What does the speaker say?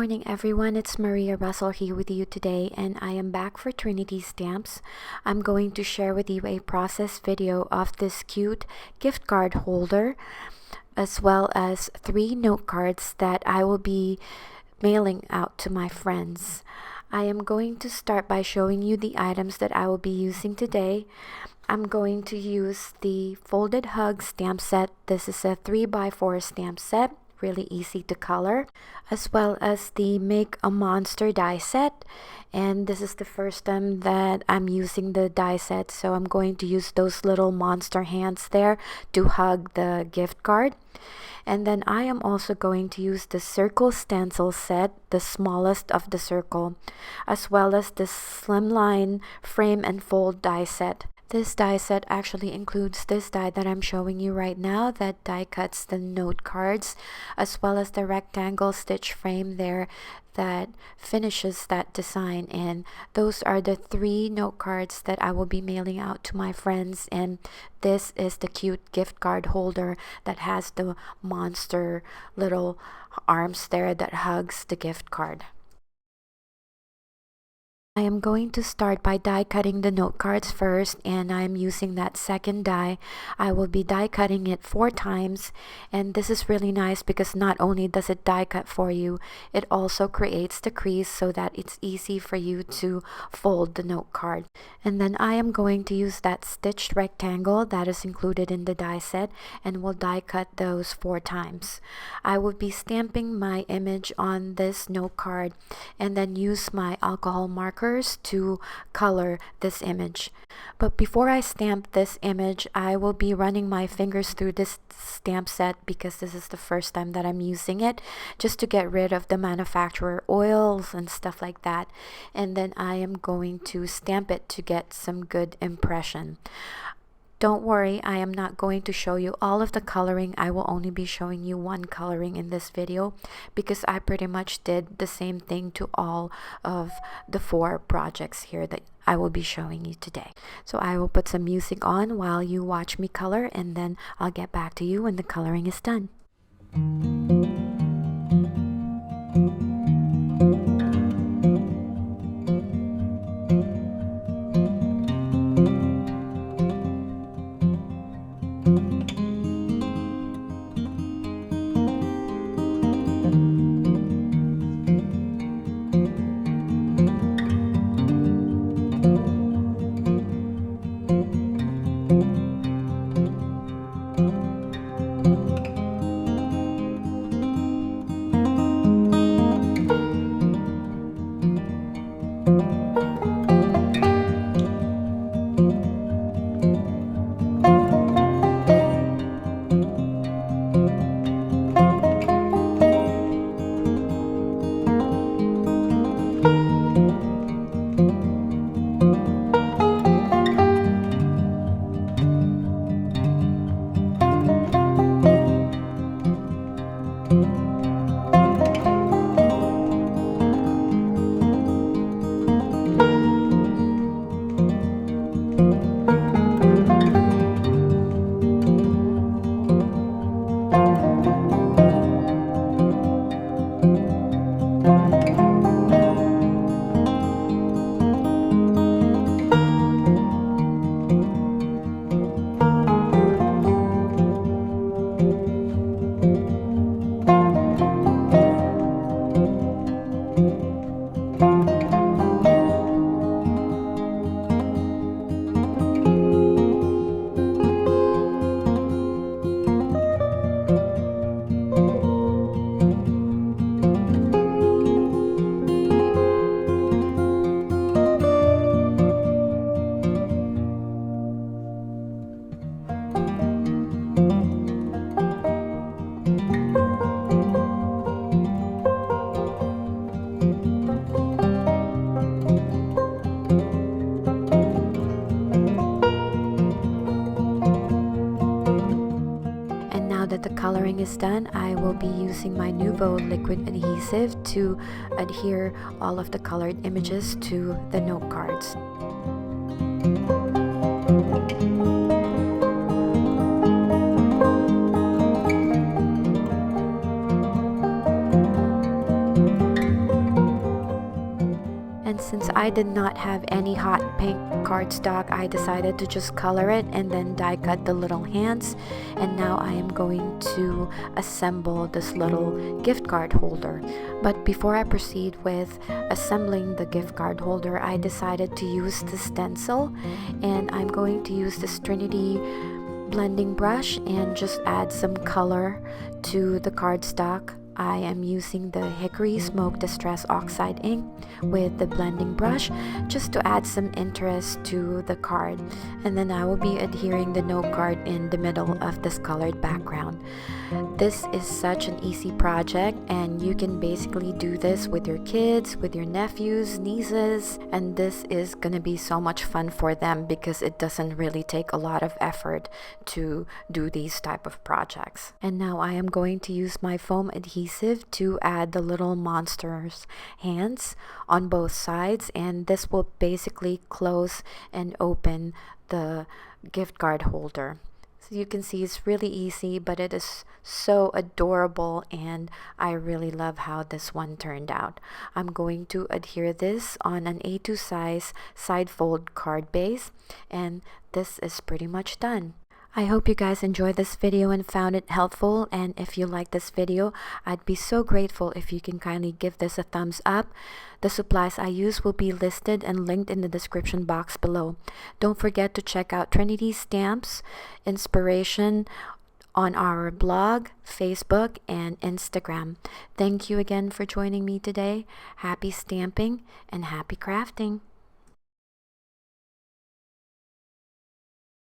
morning everyone, it's Maria Russell here with you today, and I am back for Trinity stamps. I'm going to share with you a process video of this cute gift card holder, as well as 3 note cards that I will be mailing out to my friends. I am going to start by showing you the items that I will be using today. I'm going to use the Folded Hug stamp set. This is a 3x4 stamp set, really easy to color, as well as the Make a Monster die set. And this is the first time that I'm using the die set, so I'm going to use those little monster hands there to hug the gift card. And then I am also going to use the Circle Stencil set, the smallest of the circle, as well as the Slimline frame and fold die set. This die set actually includes this die that I'm showing you right now that die cuts the note cards, as well as the rectangle stitch frame there that finishes that design. And those are the 3 note cards that I will be mailing out to my friends. And this is the cute gift card holder that has the monster little arms there that hugs the gift card. I am going to start by die cutting the note cards first, and I am using that second die. I will be die cutting it 4 times, and this is really nice because not only does it die cut for you, it also creates the crease so that it's easy for you to fold the note card. And then I am going to use that stitched rectangle that is included in the die set, and will die cut those 4 times. I will be stamping my image on this note card and then use my alcohol marker to color this image. But before I stamp this image, I will be running my fingers through this stamp set because this is the first time that I'm using it, just to get rid of the manufacturer oils and stuff like that. And then I am going to stamp it to get some good impression. Don't worry, I am not going to show you all of the coloring. I will only be showing you 1 coloring in this video because I pretty much did the same thing to all of the 4 projects here that I will be showing you today. So I will put some music on while you watch me color, and then I'll get back to you when the coloring is done. That the coloring is done, I will be using my Nuvo liquid adhesive to adhere all of the colored images to the note cards. I did not have any hot pink cardstock, I decided to just color it and then die cut the little hands. And now I am going to assemble this little gift card holder. But before I proceed with assembling the gift card holder, I decided to use the stencil, and I'm going to use this Trinity blending brush and just add some color to the cardstock. I am using the Hickory Smoke Distress Oxide ink with the blending brush just to add some interest to the card, and then I will be adhering the note card in the middle of this colored background. This is such an easy project, and you can basically do this with your kids, with your nephews, nieces, and this is gonna be so much fun for them because it doesn't really take a lot of effort to do these type of projects. And now I am going to use my foam adhesive to add the little monster's hands on both sides, and this will basically close and open the gift card holder. So you can see it's really easy, but it is so adorable, and I really love how this one turned out. I'm going to adhere this on an A2 size side fold card base, and this is pretty much done. I hope you guys enjoyed this video and found it helpful, and if you like this video, I'd be so grateful if you can kindly give this a thumbs up. The supplies I use will be listed and linked in the description box below. Don't forget to check out Trinity Stamps Inspiration on our blog, Facebook, and Instagram. Thank you again for joining me today. Happy stamping and happy crafting!